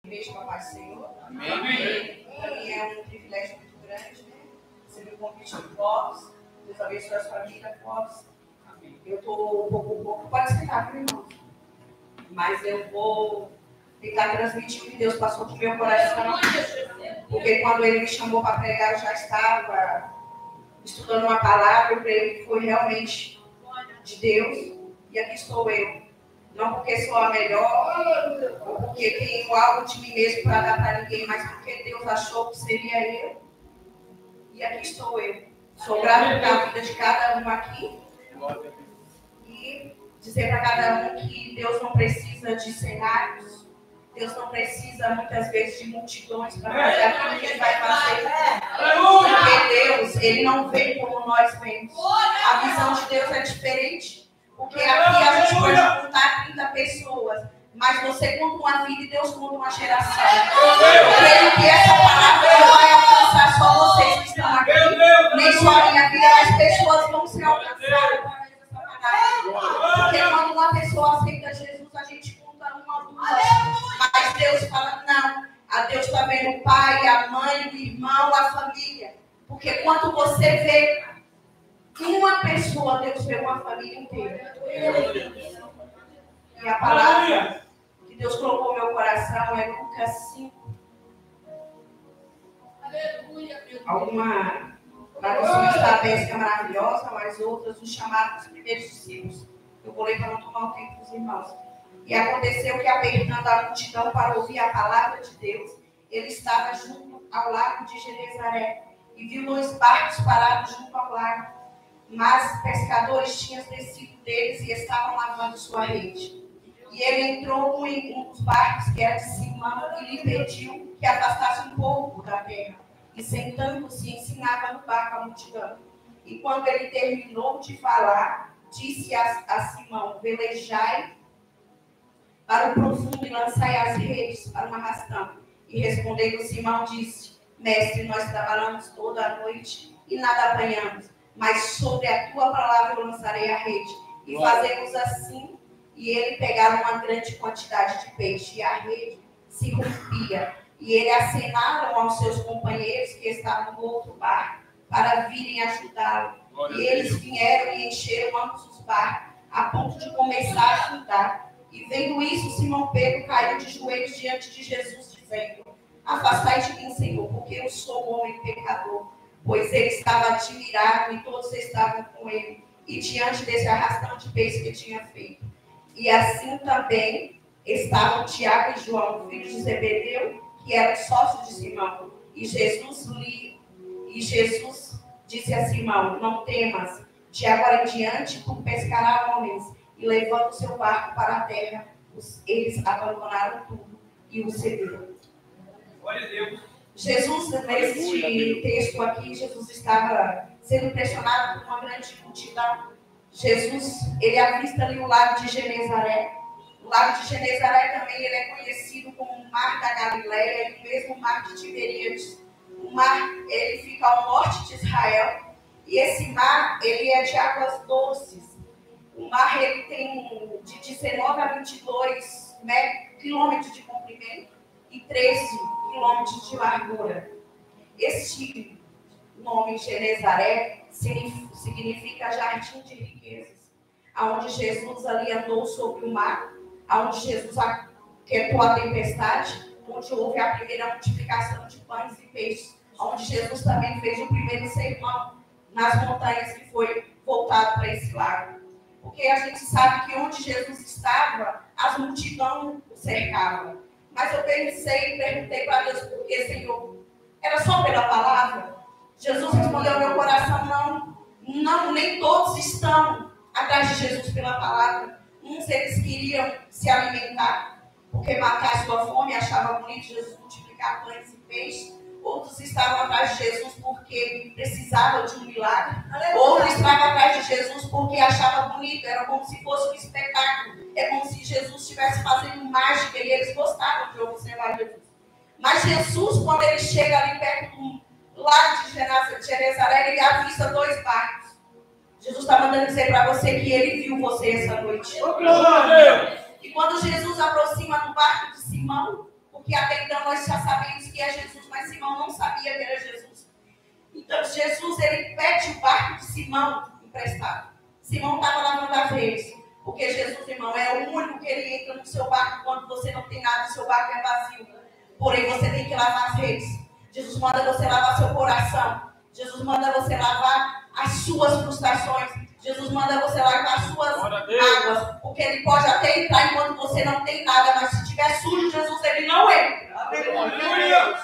Beijo com a paz do Senhor. Amém. Para mim é um privilégio muito grande, né? Receber o convite de Fox. Deus abençoe a sua vida, Fox. Eu estou um pouco, pode explicar para irmão. Mas eu vou tentar transmitir o que Deus passou para o meu coração. Porque quando ele me chamou para pregar, eu já estava estudando uma palavra. Eu creio que foi realmente de Deus. E aqui estou eu. Não porque sou a melhor, ou porque tenho algo de mim mesmo para dar para ninguém, mas porque Deus achou que seria eu. E aqui estou eu. Sou grata pela vida de cada um aqui. E dizer para cada um que Deus não precisa de cenários. Deus não precisa, muitas vezes, de multidões para fazer aquilo que Ele vai fazer. Porque Deus, Ele não vem como nós vemos. A visão de Deus é diferente. Porque aqui a gente pode contar 30 pessoas, mas você conta uma vida e Deus conta uma geração. Eu creio que essa palavra não vai alcançar só vocês que estão aqui, nem só a minha vida, mas pessoas vão ser alcançadas através dessa palavra. Porque quando uma pessoa aceita Jesus, a gente conta uma duas. Mas Deus fala, não. A Deus está vendo o pai, a mãe, o irmão, a família. Porque quando você vê uma pessoa, Deus vê uma família inteira. E a palavra que Deus colocou no meu coração é Lucas 5. Alguma tradução está bem maravilhosa, mas outras os chamaram dos primeiros discípulos. Eu vou ler para não tomar o tempo dos irmãos. E aconteceu que, apertando a multidão para ouvir a palavra de Deus, ele estava junto ao lago de Genezaré e viu 2 barcos parados junto ao lago. Mas pescadores tinham descido deles e estavam lavando sua rede. E ele entrou em um dos barcos, que era de Simão, e lhe pediu que afastasse um pouco da terra. E sentando-se, ensinava no barco a multidão. E quando ele terminou de falar, disse a Simão: velejai para o profundo e lançai as redes para um arrastão. E respondendo Simão, disse: mestre, nós trabalhamos toda a noite e nada apanhamos. Mas sobre a tua palavra eu lançarei a rede. E fazemos assim. E ele pegava uma grande quantidade de peixe. E a rede se rompia. E ele acenaram aos seus companheiros que estavam no outro barco para virem ajudá-lo. E eles vieram e encheram ambos os barcos, a ponto de começar a afundar. E vendo isso, Simão Pedro caiu de joelhos diante de Jesus, dizendo: afastai de mim, Senhor, porque eu sou um homem pecador. Pois ele estava admirado e todos estavam com ele, e diante desse arrastão de peixe que tinha feito. E assim também estavam Tiago e João, filhos de Zebedeu, que eram sócios de Simão. E Jesus disse a Simão: não temas, de agora em diante tu pescarás homens. E levando o seu barco para a terra, eles abandonaram tudo e o seguiram. Glória a Deus. Jesus, nesse texto aqui, Jesus estava sendo impressionado por uma grande multidão. Jesus, ele avista ali o lago de Genezaré. O lago de Genezaré também ele é conhecido como o Mar da Galileia e o mesmo Mar de Tiberíades. O mar, ele fica ao norte de Israel. E esse mar, ele é de águas doces. O mar, ele tem de 19 a 22 quilômetros de comprimento e 13 quilômetros de largura. Este nome Genezaré significa jardim de riquezas, aonde Jesus ali andou sobre o mar, aonde Jesus aquietou a tempestade, onde houve a primeira multiplicação de pães e peixes, onde Jesus também fez o primeiro sermão nas montanhas que foi voltado para esse lago. Porque a gente sabe que onde Jesus estava, as multidões o cercavam. Mas eu pensei e perguntei para Deus: por que, Senhor? Era só pela palavra? Jesus respondeu ao meu coração: não, nem todos estão atrás de Jesus pela palavra. Uns eles queriam se alimentar, porque matar a sua fome, achava bonito Jesus multiplicar pães e peixes. Outros estavam atrás de Jesus porque precisavam de um milagre. Outros estavam atrás de Jesus porque achavam bonito, era como se fosse um espetáculo. É como se Jesus estivesse fazendo mágica e eles gostavam de observar Jesus. Mas Jesus, quando ele chega ali perto do lago de Genezaré, ele avista 2 barcos. Jesus está mandando dizer para você que ele viu você essa noite. E quando Jesus aproxima do barco de Simão, que até então nós já sabemos que é Jesus, mas Simão não sabia que era Jesus. Então Jesus, ele pede o barco de Simão emprestado. Simão estava lavando as redes, porque Jesus, irmão, é o único que ele entra no seu barco quando você não tem nada, o seu barco é vazio. Porém, você tem que lavar as redes. Jesus manda você lavar seu coração. Jesus manda você lavar as suas frustrações. Jesus manda você lavar as suas águas. Porque ele pode até entrar enquanto você não tem nada, mas se estiver sujo, Jesus, ele não entra. Aleluia!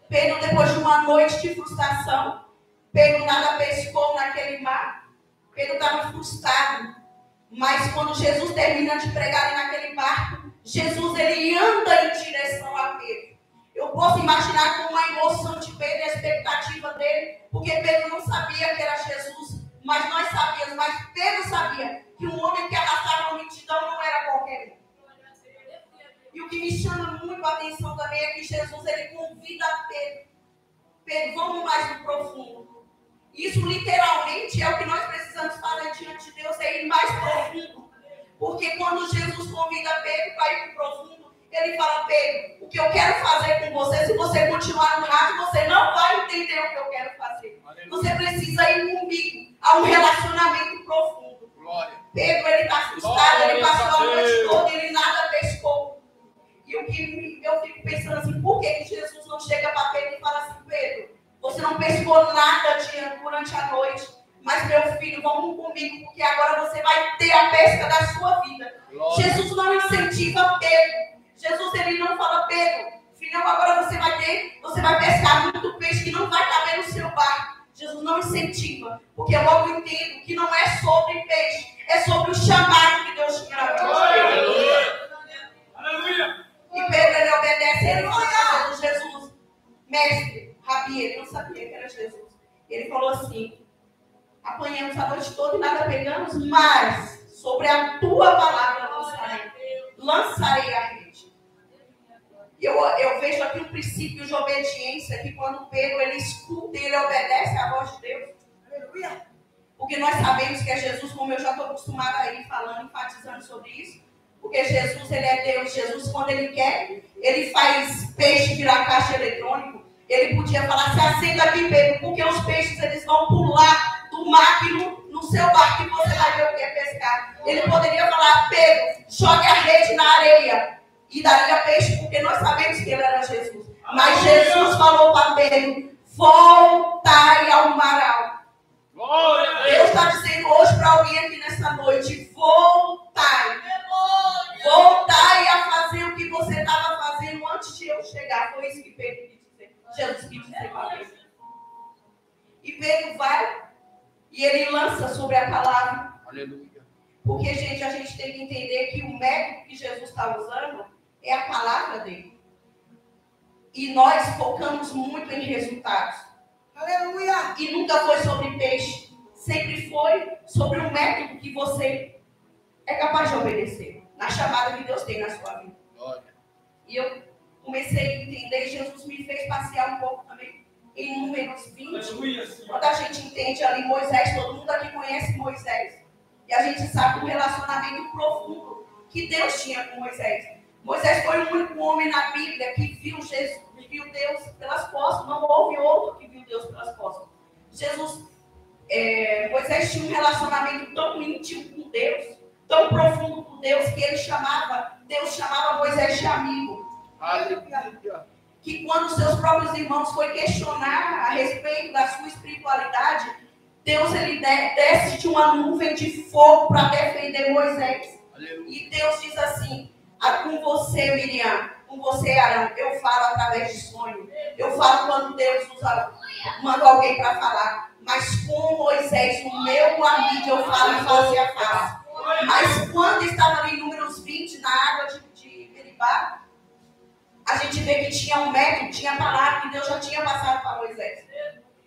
Pedro, depois de uma noite de frustração, Pedro nada pescou naquele mar. Pedro estava frustrado. Mas quando Jesus termina de pregar ali naquele barco, Jesus, ele anda em direção a Pedro. Eu posso imaginar com uma emoção de Pedro e a expectativa dele, porque Pedro não sabia que era Jesus, mas nós sabíamos, mas Pedro sabia que um homem que arrastava uma multidão não era qualquer um. E o que me chama muito a atenção também é que Jesus, ele convida Pedro. Pedro, vamos mais no profundo. Isso literalmente é o que nós precisamos fazer diante de Deus, é ir mais profundo. Porque quando Jesus convida Pedro para ir para o profundo, ele fala: Pedro, o que eu quero fazer com você, se você continuar no raso, você não vai entender o que eu quero fazer. Você precisa ir comigo a um relacionamento profundo. Glória. Pedro, ele está frustrado, ele passou a noite toda, ele nada pescou. E o que eu fico pensando assim, por que Jesus não chega para Pedro e fala assim: Pedro, você não pescou nada durante a noite, mas meu filho, vamos comigo, porque agora você vai ter a pesca da sua vida. Glória. Jesus não incentiva Pedro. Jesus, ele não fala: Pedro, filhão, agora você vai pescar muito peixe que não vai caber no seu barco. Jesus não incentiva, porque eu logo entendo que não é sobre peixe, é sobre o chamado que Deus tinha na vida. Aleluia! Aleluia! E Pedro, ele obedece, ele fala: Jesus, mestre, Rabi, ele não sabia que era Jesus. Ele falou assim: apanhamos a noite toda e nada pegamos, mas sobre a tua palavra lançarei a rede. Eu vejo aqui um princípio de obediência, que quando Pedro, ele escuta e ele obedece à voz de Deus. Aleluia! Porque nós sabemos que é Jesus, como eu já estou acostumada a ir falando, enfatizando sobre isso. Porque Jesus, ele é Deus. Jesus, quando ele quer, ele faz peixe virar caixa eletrônico. Ele podia falar: se assenta aqui, Pedro, porque os peixes, eles vão pular do mar aqui no seu barco e você vai ver o que é pescar. Ele poderia falar: Pedro, jogue a rede na areia e daria peixe, porque nós sabemos que ele era Jesus. Mas Jesus falou para Pedro: voltai ao mar alto. Deus está dizendo hoje para alguém aqui nessa noite: voltai. Voltai a fazer o que você estava fazendo antes de eu chegar. Foi isso que Pedro quis dizer. Jesus quis dizer para Pedro. E Pedro vai e ele lança sobre a palavra. Aleluia. Porque, gente, a gente tem que entender que o método que Jesus está usando é a palavra dele. E nós focamos muito em resultados. Aleluia! E nunca foi sobre peixe. Sempre foi sobre um método que você é capaz de obedecer. Na chamada que Deus tem na sua vida. Glória. E eu comecei a entender, Jesus me fez passear um pouco também em Números 20. Quando a gente entende ali Moisés, todo mundo aqui conhece Moisés. E a gente sabe o relacionamento profundo que Deus tinha com Moisés. Moisés foi o único homem na Bíblia que viu Deus pelas costas. Não houve outro que viu Deus pelas costas. Moisés tinha um relacionamento tão íntimo com Deus, tão profundo com Deus, que Deus chamava Moisés de amigo. Aleluia. Que quando seus próprios irmãos foi questionar a respeito da sua espiritualidade, Deus, ele desce de uma nuvem de fogo para defender Moisés. Aleluia. E Deus diz assim: com você, Miriam, com você, Arão, eu falo através de sonho. Eu falo quando Deus manda alguém para falar. Mas com Moisés, o meu amigo, eu falo face a face. Mas quando estava ali em Números 20, na água de Meribá, a gente vê que tinha um método, tinha a palavra que Deus já tinha passado para Moisés.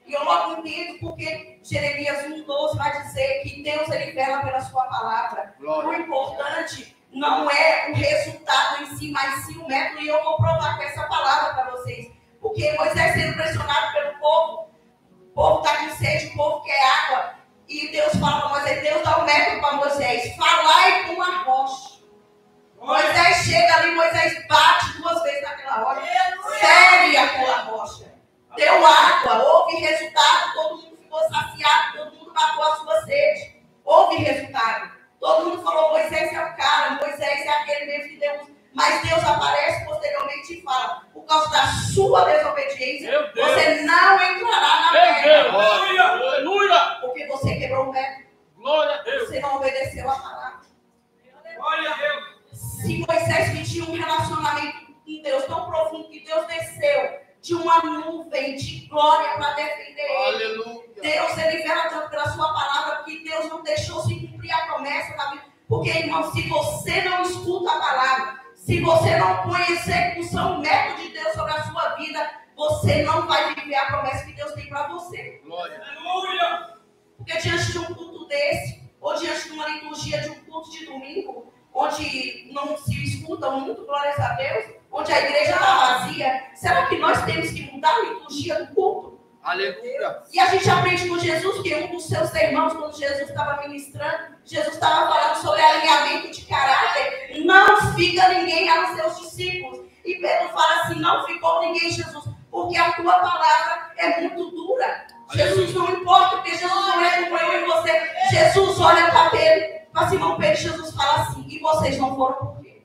E eu logo entendo porque Jeremias 1,12 vai dizer que Deus, ele vela pela sua palavra. Glória. O importante não é o resultado em si, mas sim o método. E eu vou provar com essa palavra para vocês. Porque Moisés sendo pressionado pelo povo, o povo está com sede, o povo quer água. E Deus fala para Moisés, Deus dá um método para Moisés: falai com a rocha. Moisés chega ali, Moisés bate 2 vezes naquela rocha, fere aquela rocha, deu água, houve resultado, todo mundo ficou saciado, todo mundo matou a sua sede, houve resultado. Todo mundo falou, Moisés é o cara, Moisés é aquele mesmo que Deus. Mas Deus aparece posteriormente e fala, por causa da sua desobediência, você não entrará na terra. Aleluia! Porque você quebrou o método. Glória a Deus! Você não obedeceu a palavra. Glória a Deus! Se Moisés tinha um relacionamento com Deus tão profundo que Deus desceu de uma nuvem de glória para defender ele. Aleluia. Deus, ele vela tanto pela sua palavra que Deus não deixou se cumprir a promessa da vida. Porque, irmão, se você não escuta a palavra, se você não põe em execução o método de Deus sobre a sua vida, você não vai viver a promessa que Deus tem para você. Glória. Aleluia! Porque diante de um culto desse, ou diante de uma liturgia de um culto de domingo, onde não se escuta muito, glórias a Deus, onde a igreja está vazia, será que nós temos que mudar a liturgia do culto? Aleluia. E a gente aprende com Jesus que um dos seus sermãos, quando Jesus estava ministrando, Jesus estava falando sobre alinhamento de caráter. Não fica ninguém a seus discípulos. E Pedro fala assim, não ficou ninguém, Jesus, porque a tua palavra é muito dura. Jesus não importa, porque Jesus não é como eu e você. Jesus olha para Pedro, para Simão Pedro, Jesus fala assim, e vocês não foram por quê?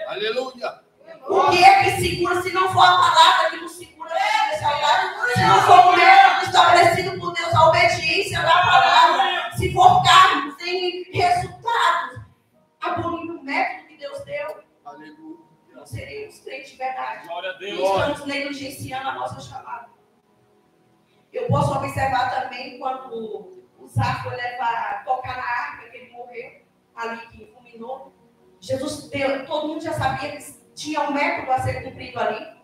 Aleluia. O que é que segura, se não for a palavra que nos segura nesse altar, se não for o método estabelecido por Deus, a obediência da palavra, se focarmos em resultados, abolindo o método que Deus deu, Aleluia. não seríamos crentes de verdade. Glória a Deus! Não estamos negligenciando a nossa chamada. Eu posso observar também quando o Zá foi tocar na arca, que ele morreu, ali que fulminou. Jesus deu, todo mundo já sabia que tinha um método a ser cumprido ali.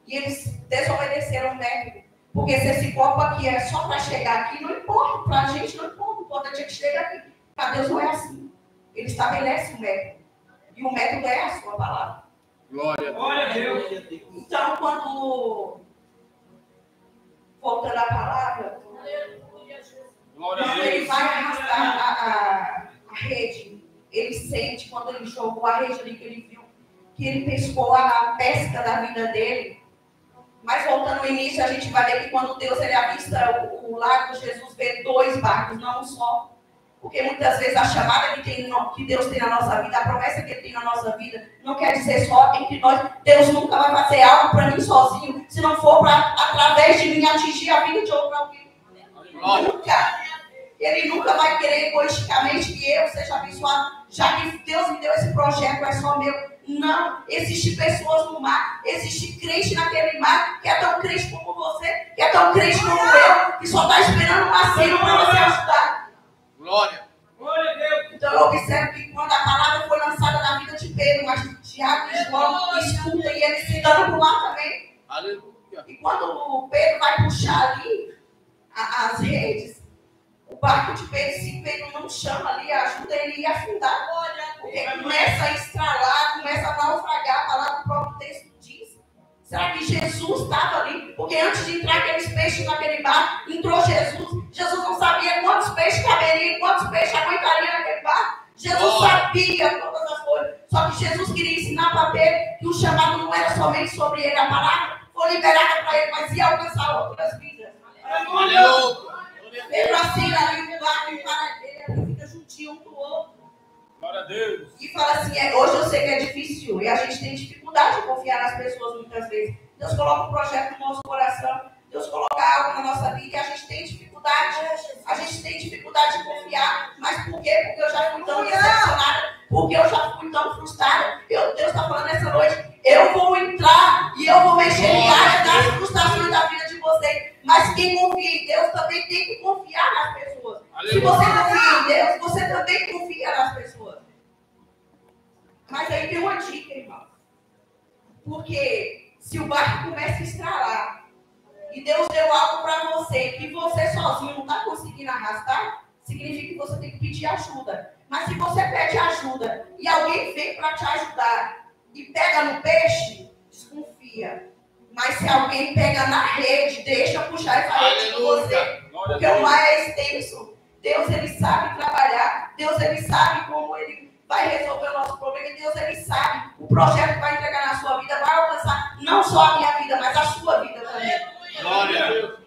E eles desobedeceram o método. Porque se esse copo aqui é só para chegar aqui, não importa. Para a gente não importa. O importante é que chega aqui. Para Deus não é assim. Ele estabelece o método. E o método é a sua palavra. Glória. Glória a Deus! Então, quando... Voltando à palavra... Glória a Quando ele Deus! vai arrastar a rede, ele sente, quando ele jogou a rede ali, que ele viu que ele pescou a pesca da vida dele. Mas voltando ao início, a gente vai ver que quando Deus ele avista o lago, Jesus vê 2 barcos, não um só. Porque muitas vezes a chamada que Deus tem na nossa vida, a promessa que Ele tem na nossa vida, não quer dizer só entre nós. Deus nunca vai fazer algo para mim sozinho, se não for para, através de mim, atingir a vida de outro alguém. Nunca. Ele nunca vai querer egoisticamente que eu seja abençoado, já que Deus me deu esse projeto, é só meu. Não, existem pessoas no mar, existe crente naquele mar, que é tão crente como você, que é tão crente como eu, que só está esperando um vacilo para você ajudar. Glória. Glória a Deus! Então eu observo que quando a palavra foi lançada na vida de Pedro, mas Tiago e João escutam e eles se dão para o mar também. Aleluia. E quando o Pedro vai puxar ali as redes, o barco de Pedro, se Pedro não chama ali a ajuda, ele ia afundar. Porque começa a estralar, começa a naufragar, a palavra do próprio texto diz. Será que Jesus estava ali? Porque antes de entrar aqueles peixes naquele barco, entrou Jesus. Jesus não sabia quantos peixes caberiam, quantos peixes aguentariam naquele barco. Jesus sabia todas as coisas. Só que Jesus queria ensinar para Pedro que o chamado não era somente sobre ele. A palavra foi liberada para ele, mas ia alcançar outras vidas. Aleluia. Pedro assina ali o barco e para ele, fica juntinho um do outro. Glória a Deus! E fala assim, hoje eu sei que é difícil e a gente tem dificuldade de confiar nas pessoas muitas vezes. Deus coloca um projeto no nosso coração, Deus coloca algo na nossa vida e a gente tem dificuldade. A gente tem dificuldade de confiar. Mas por quê? Porque eu já fui tão decepcionada, porque eu já fui tão frustrada. Deus está falando nessa noite, eu vou entrar e eu vou mexer em área das frustrações da vida de vocês. Mas quem confia em Deus também tem que confiar nas pessoas. Se você confia em Deus, você também confia nas pessoas. Mas aí tem uma dica, irmão. Porque se o barco começa a estralar e Deus deu algo para você que você sozinho não está conseguindo arrastar, significa que você tem que pedir ajuda. Mas se você pede ajuda e alguém vem para te ajudar e pega no peixe, desconfia. Mas se alguém pega na rede, deixa puxar essa rede com você. Porque o mar é extenso. Deus, ele sabe trabalhar. Deus, ele sabe como ele vai resolver o nosso problema. E Deus, Ele sabe o projeto que vai entregar na sua vida, vai alcançar não só a minha vida, mas a sua vida também. Glória a Deus.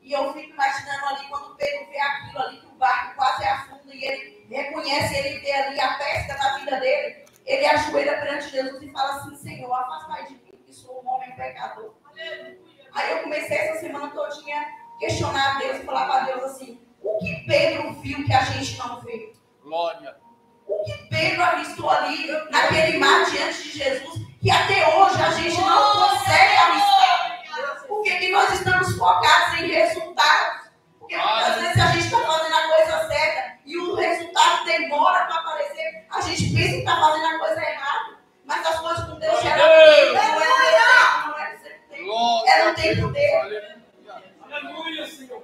E eu fico imaginando ali, quando Pedro vê aquilo ali, que o barco quase afunda, e ele reconhece, ele vê ali a pesca da vida dele, ele ajoelha perante Jesus e fala assim: Senhor, afastai de mim, que sou um homem pecador. Aí eu comecei essa semana todinha a questionar a Deus e falar para Deus assim: o que Pedro viu que a gente não vê? Glória. O que Pedro avistou ali naquele mar diante de Jesus, que até hoje a gente não consegue avistar? Porque nós estamos focados em resultados. Porque muitas vezes a gente está fazendo a coisa certa e o resultado demora para aparecer. A gente pensa que está fazendo a coisa errada, mas as coisas com Deus geram é no tempo dele. Aleluia, Senhor.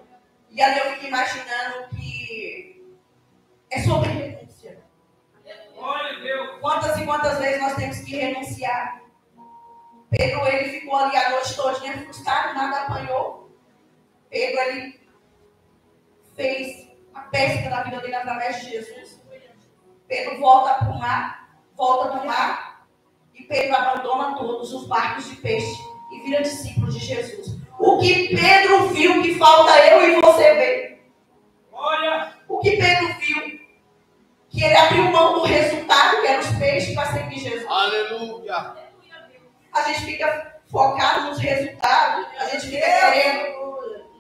E ali eu fico imaginando que é sobre renúncia. Glória a Deus. Quantas e quantas vezes nós temos que renunciar? Pedro, ele ficou ali a noite todinha frustrado, nada apanhou. Pedro, ele fez a pesca da vida dele através de Jesus. Pedro volta para o mar, volta do mar, e Pedro abandona todos os barcos de peixe e vira discípulo de Jesus. O que Pedro viu que falta eu e você ver? Glória. O que Pedro viu? Que ele abriu mão do resultado, que eram os peixes, para seguir Jesus. Aleluia. A gente fica focado nos resultados, a gente fica querendo,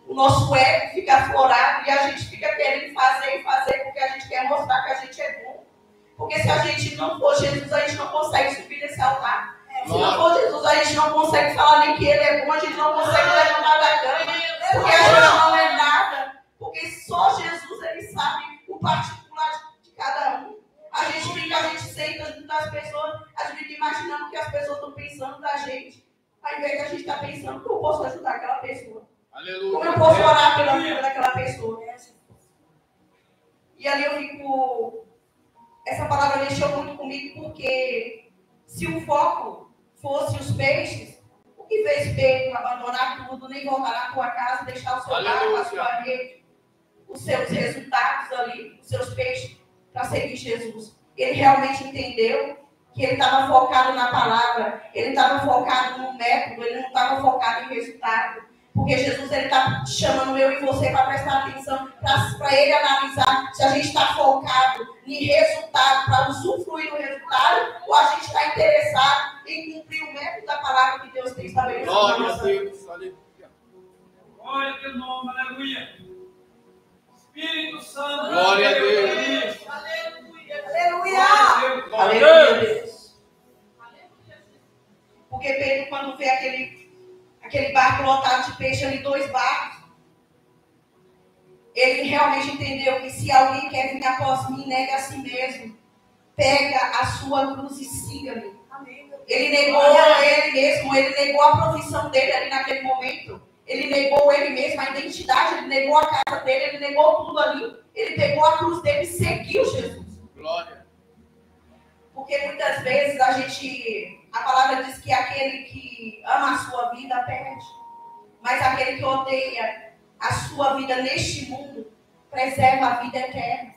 o nosso ego fica aflorado e a gente fica querendo fazer e fazer porque a gente quer mostrar que a gente é bom. Porque se a gente não for Jesus, a gente não consegue subir nesse altar. Se não for Jesus, a gente não consegue falar nem que Ele é bom, a gente não consegue levantar da cama, porque a gente não é nada. Porque só Jesus, Ele sabe o particular de cada um. A gente senta junto das pessoas, a gente fica imaginando o que as pessoas estão pensando da gente, ao invés de a gente estar pensando como eu posso ajudar aquela pessoa. Aleluia. Como eu posso orar pela vida daquela pessoa. E ali eu fico... Essa palavra mexeu muito comigo, porque se o foco fosse os peixes, o que fez Pedro abandonar tudo, nem voltar na tua casa, deixar o seu barco, a sua rede, os seus resultados ali, os seus peixes, para seguir Jesus? Ele realmente entendeu que ele estava focado na palavra, ele estava focado no método, ele não estava focado em resultado. Porque Jesus está chamando eu e você para prestar atenção, para ele analisar se a gente está focado em resultado, para usufruir do resultado, ou a gente está interessado em cumprir o método da palavra que Deus tem estabelecido. Glória a Deus. Aleluia. Glória a teu nome, aleluia. Espírito Santo. Glória a Deus. Aleluia. Aleluia. Glória a Deus. Porque Pedro, quando vê aquele barco lotado de peixe ali, 2 barcos, ele realmente entendeu que se alguém quer vir após mim, nega a si mesmo, pega a sua cruz e siga-me. Ele negou ele mesmo, ele negou a profissão dele ali naquele momento, ele negou ele mesmo, a identidade, ele negou a casa dele, ele negou tudo ali, ele pegou a cruz dele e seguiu Jesus. Glória. Porque muitas vezes a palavra diz que aquele que ama a sua vida perde, mas aquele que odeia a sua vida neste mundo preserva a vida eterna.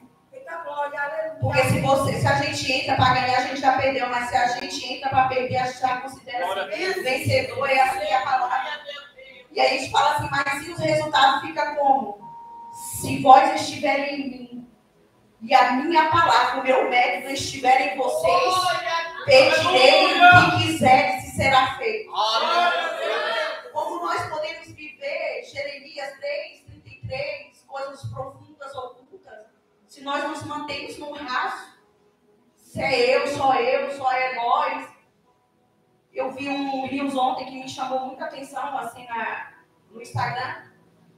Porque se a gente entra para ganhar, a gente já perdeu, mas se a gente entra para perder, a gente já considera vencedor, é assim a palavra. E aí a gente fala assim: mas se os resultados ficam como? Se vós estiverem em mim e a minha palavra, o meu método estiver em vocês, pedirei o que quiseres e será feito. Como nós podemos viver Jeremias 3:33, coisas profundas, ocultas, se nós nos mantemos no raso? Se é eu, só é nós. Eu vi um Reels ontem que me chamou muita atenção, assim, no Instagram,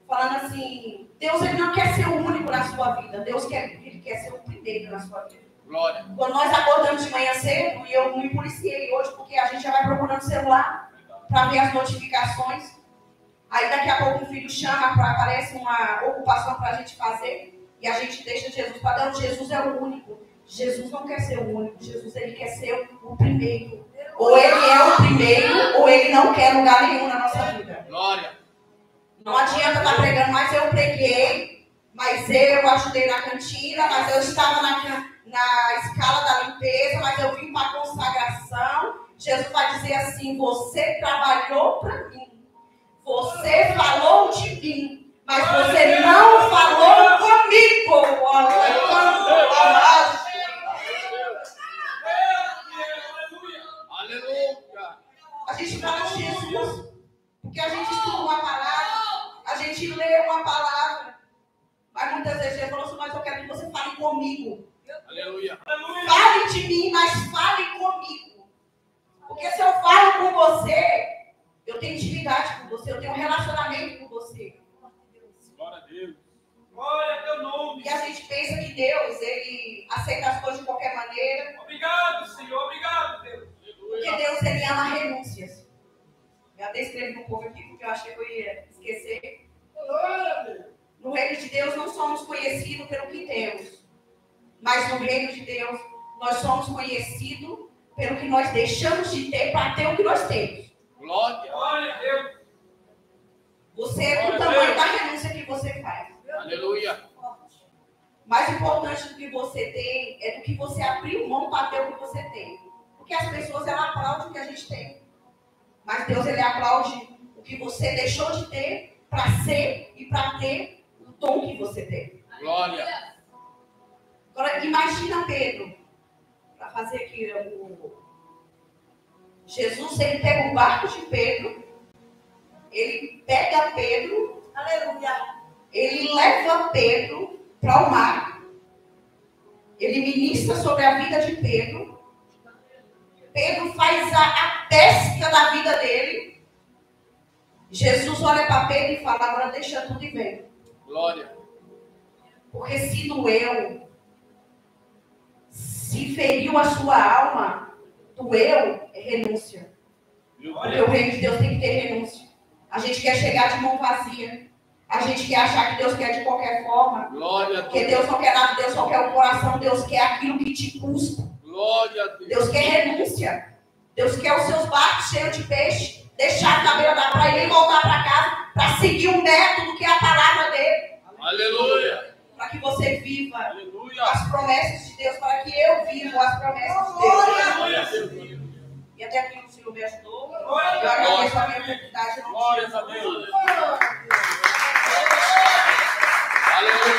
falando assim: Deus, Ele não quer ser o único na sua vida, Ele quer ser o primeiro na sua vida. Glória. Quando nós acordamos de manhã cedo, e eu me policiei hoje, porque a gente já vai procurando o celular para ver as notificações. Aí daqui a pouco um filho chama, aparece uma ocupação para a gente fazer, e a gente deixa Jesus para Deus. Jesus é o único. Jesus não quer ser o único, Jesus Ele quer ser o primeiro. Ou Ele é o primeiro, ou Ele não quer lugar nenhum na nossa vida. Glória. Não adianta estar pregando, mas eu preguei, mas eu ajudei na cantina, mas eu estava na escala da limpeza, mas eu vim para a consagração. Jesus vai dizer assim: você trabalhou para mim, você falou de mim, mas você não falou comigo. Aleluia. A gente fala de Jesus porque a gente estuda uma palavra, a gente lê uma palavra, mas muitas vezes Jesus falou assim: mas eu quero que você fale comigo. Aleluia. Fale de mim, mas fale comigo. Porque se eu falo com você, eu tenho intimidade com você, eu tenho um relacionamento com você. Glória a Deus. Glória a teu nome. E a gente pensa que Deus, ele aceita as coisas de qualquer maneira. Obrigado, Senhor. Obrigado, Deus. Porque Deus, ele ama renúncias. Eu até escrevi um pouco aqui, porque eu achei que eu ia esquecer. No reino de Deus, não somos conhecidos pelo que temos. Mas no reino de Deus, nós somos conhecidos pelo que nós deixamos de ter para ter o que nós temos. Glória. Glória a Deus. Você é do tamanho da renúncia que você faz. Aleluia. Mais importante do que você tem é do que você abriu mão para ter o que você tem. Porque as pessoas, elas aplaudem o que a gente tem. Mas Deus, ele aplaude o que você deixou de ter para ser e para ter o dom que você tem. Glória. Agora, imagina Pedro, para fazer aqui Jesus, ele pega o barco de Pedro, ele pega Pedro, aleluia, ele leva Pedro para o mar, ele ministra sobre a vida de Pedro, Pedro faz a pesca da vida dele, Jesus olha para Pedro e fala: agora deixa tudo e vem. Glória. Porque se doeu, se feriu a sua alma, doeu, é renúncia. Porque o reino de Deus tem que ter renúncia. A gente quer chegar de mão vazia. A gente quer achar que Deus quer de qualquer forma. Glória a Porque Deus. Deus não quer nada, Deus só quer o coração. Deus quer aquilo que te custa. Glória a Deus. Deus quer renúncia. Deus quer os seus barcos cheios de peixe. Deixar na beira da praia e voltar para casa para seguir o método que é a palavra dele. Aleluia. Para que você viva Aleluia. as promessas de Deus, para que eu viva as promessas de Deus. Glória a Deus. E até aqui o Senhor me ajudou. Eu Glória agradeço a minha oportunidade. Glória a Deus. Aleluia.